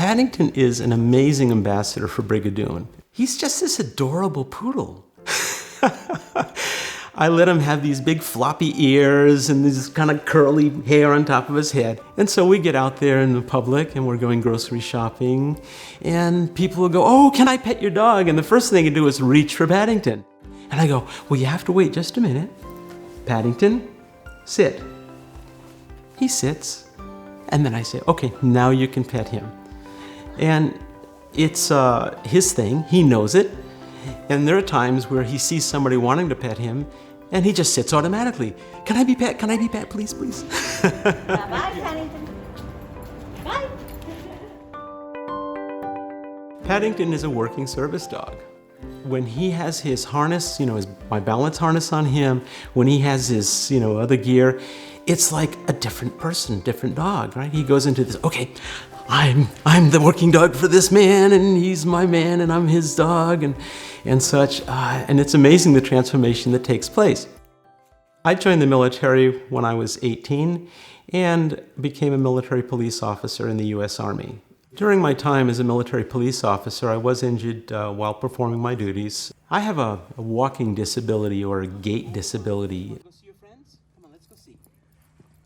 Paddington is an amazing ambassador for Brigadoon. He's just this adorable poodle. I let him have these big floppy ears and this kind of curly hair on top of his head. And so we get out there in the public and we're going grocery shopping and people will go, "Oh, can I pet your dog?" And the first thing they do is reach for Paddington. And I go, "Well, you have to wait just a minute. Paddington, sit." He sits. And then I say, "Okay, now you can pet him." And it's his thing. He knows it. And there are times where he sees somebody wanting to pet him and he just sits automatically. "Can I be pet? Can I be pet? Please, please." Bye, Paddington. Bye. Paddington is a working service dog. When he has his harness, my balance harness on him, when he has his, other gear, it's like a different person, different dog, right? He goes into this, "Okay, I'm the working dog for this man, and he's my man, and I'm his dog," and such. And it's amazing the transformation that takes place. I joined the military when I was 18 and became a military police officer in the U.S. Army. During my time as a military police officer, I was injured while performing my duties. I have a walking disability or a gait disability.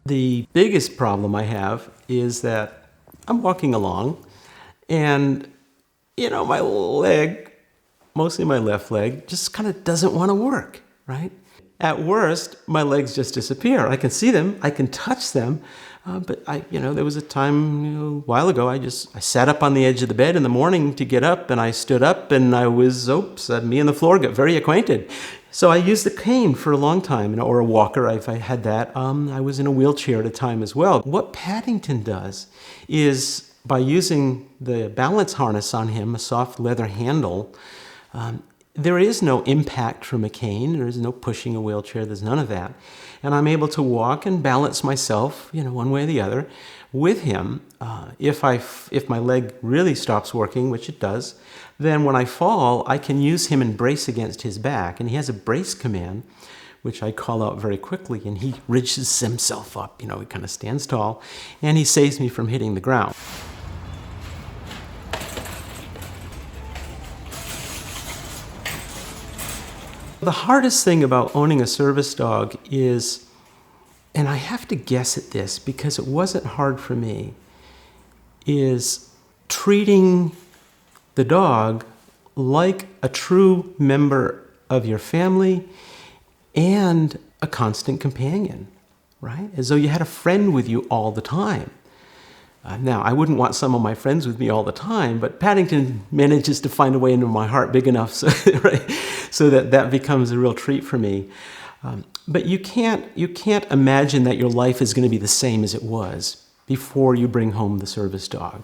The biggest problem I have is that I'm walking along and, my leg, mostly my left leg, just kind of doesn't want to work, right? At worst, my legs just disappear. I can see them, I can touch them, but there was a time a while ago, I sat up on the edge of the bed in the morning to get up, and I stood up, and me and the floor got very acquainted. So I used a cane for a long time, or a walker if I had that. I was in a wheelchair at a time as well. What Paddington does is, by using the balance harness on him, a soft leather handle, there is no impact from a cane, there is no pushing a wheelchair, there's none of that. And I'm able to walk and balance myself, one way or the other, with him. If my leg really stops working, which it does, then when I fall, I can use him and brace against his back. And he has a brace command, which I call out very quickly, and he ridges himself up, he kind of stands tall, and he saves me from hitting the ground. The hardest thing about owning a service dog is, and I have to guess at this because it wasn't hard for me, is treating the dog like a true member of your family and a constant companion, right? As though you had a friend with you all the time. Now, I wouldn't want some of my friends with me all the time, but Paddington manages to find a way into my heart big enough so that becomes a real treat for me. But you can't imagine that your life is going to be the same as it was before you bring home the service dog.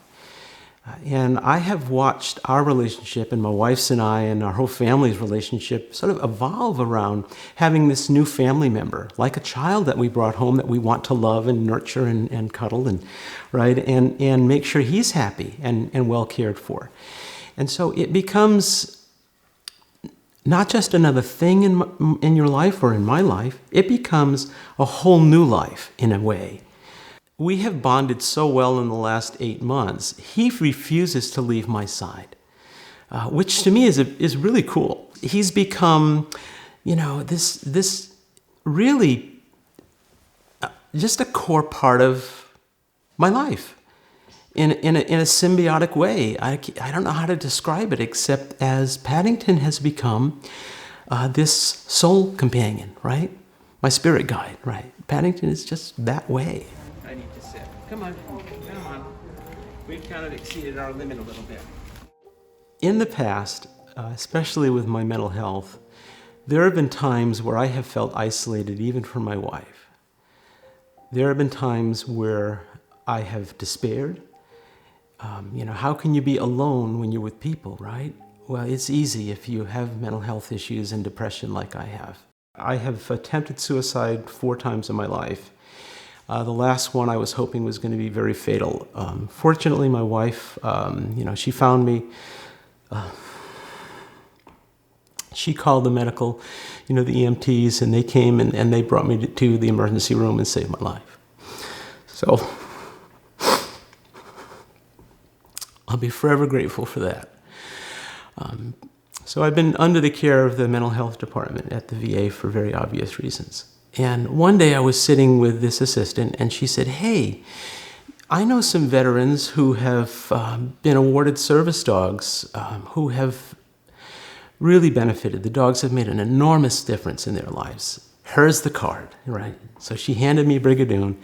And I have watched our relationship, and my wife's and I, and our whole family's relationship sort of evolve around having this new family member, like a child that we brought home that we want to love and nurture and cuddle and make sure he's happy and well cared for. And so it becomes not just another thing in your life or in my life, it becomes a whole new life in a way. We have bonded so well in the last 8 months. He refuses to leave my side, which to me is really cool. He's become, this really just a core part of my life in a symbiotic way. I don't know how to describe it except as Paddington has become this soul companion, right? My spirit guide, right? Paddington is just that way. I need to sit. Come on. We've kind of exceeded our limit a little bit. In the past, especially with my mental health, there have been times where I have felt isolated even from my wife. There have been times where I have despaired. How can you be alone when you're with people, right? Well, it's easy if you have mental health issues and depression like I have. I have attempted suicide 4 times in my life. The last one I was hoping was going to be very fatal. Fortunately, my wife, she found me. She called the medical, the EMTs, and they came and they brought me to the emergency room and saved my life. So I'll be forever grateful for that. So I've been under the care of the mental health department at the VA for very obvious reasons. And one day I was sitting with this assistant, and she said, "Hey, I know some veterans who have been awarded service dogs who have really benefited. The dogs have made an enormous difference in their lives. Here's the card," right? So she handed me Brigadoon,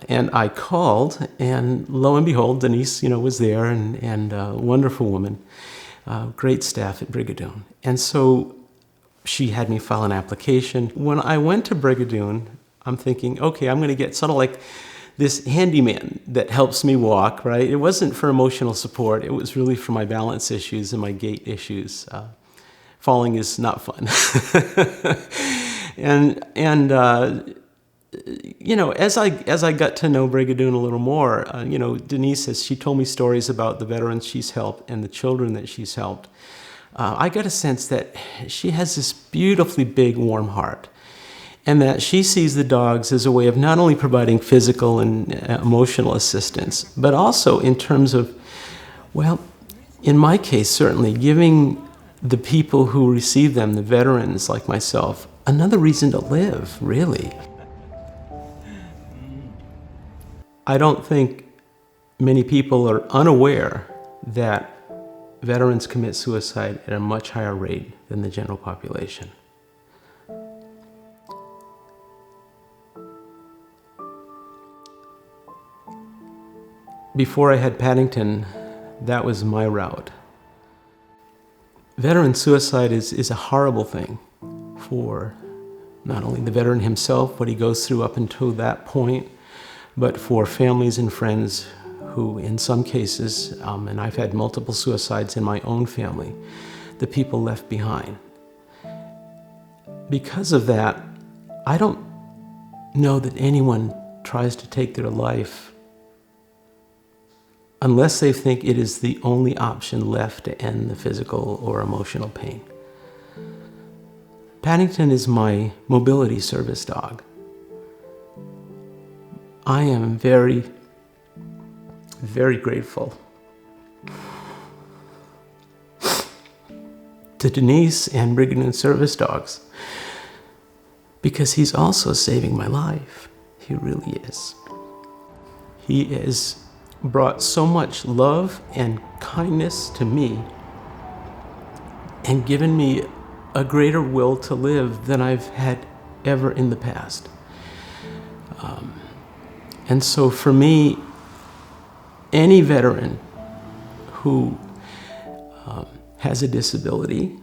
and I called, and lo and behold, Denise, was there, and a wonderful woman, great staff at Brigadoon. And so she had me file an application. When I went to Brigadoon, I'm thinking, okay, I'm going to get sort of like this handyman that helps me walk, right? It wasn't for emotional support. It was really for my balance issues and my gait issues. Falling is not fun. As I got to know Brigadoon a little more, Denise, she told me stories about the veterans she's helped and the children that she's helped. I got a sense that she has this beautifully big, warm heart, and that she sees the dogs as a way of not only providing physical and emotional assistance, but also in terms of, well, in my case, certainly giving the people who receive them, the veterans like myself, another reason to live, really. I don't think many people are unaware that veterans commit suicide at a much higher rate than the general population. Before I had Paddington, that was my route. Veteran suicide is a horrible thing for not only the veteran himself, what he goes through up until that point, but for families and friends who, in some cases, and I've had multiple suicides in my own family, the people left behind. Because of that, I don't know that anyone tries to take their life unless they think it is the only option left to end the physical or emotional pain. Paddington is my mobility service dog. I am very, very grateful to Denise and Brigadoon service dogs, because he's also saving my life. He really is. He has brought so much love and kindness to me and given me a greater will to live than I've had ever in the past. And so for me, any veteran who has a disability,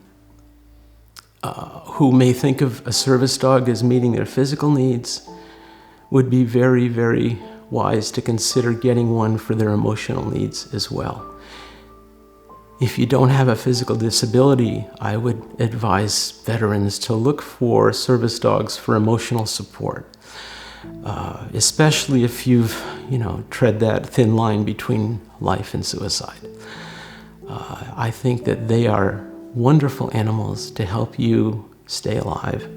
who may think of a service dog as meeting their physical needs, would be very, very wise to consider getting one for their emotional needs as well. If you don't have a physical disability, I would advise veterans to look for service dogs for emotional support, especially if you've, tread that thin line between life and suicide. I think that they are wonderful animals to help you stay alive.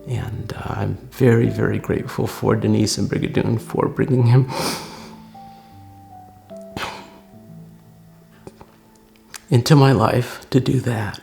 And I'm very, very grateful for Denise and Brigadoon for bringing him into my life to do that.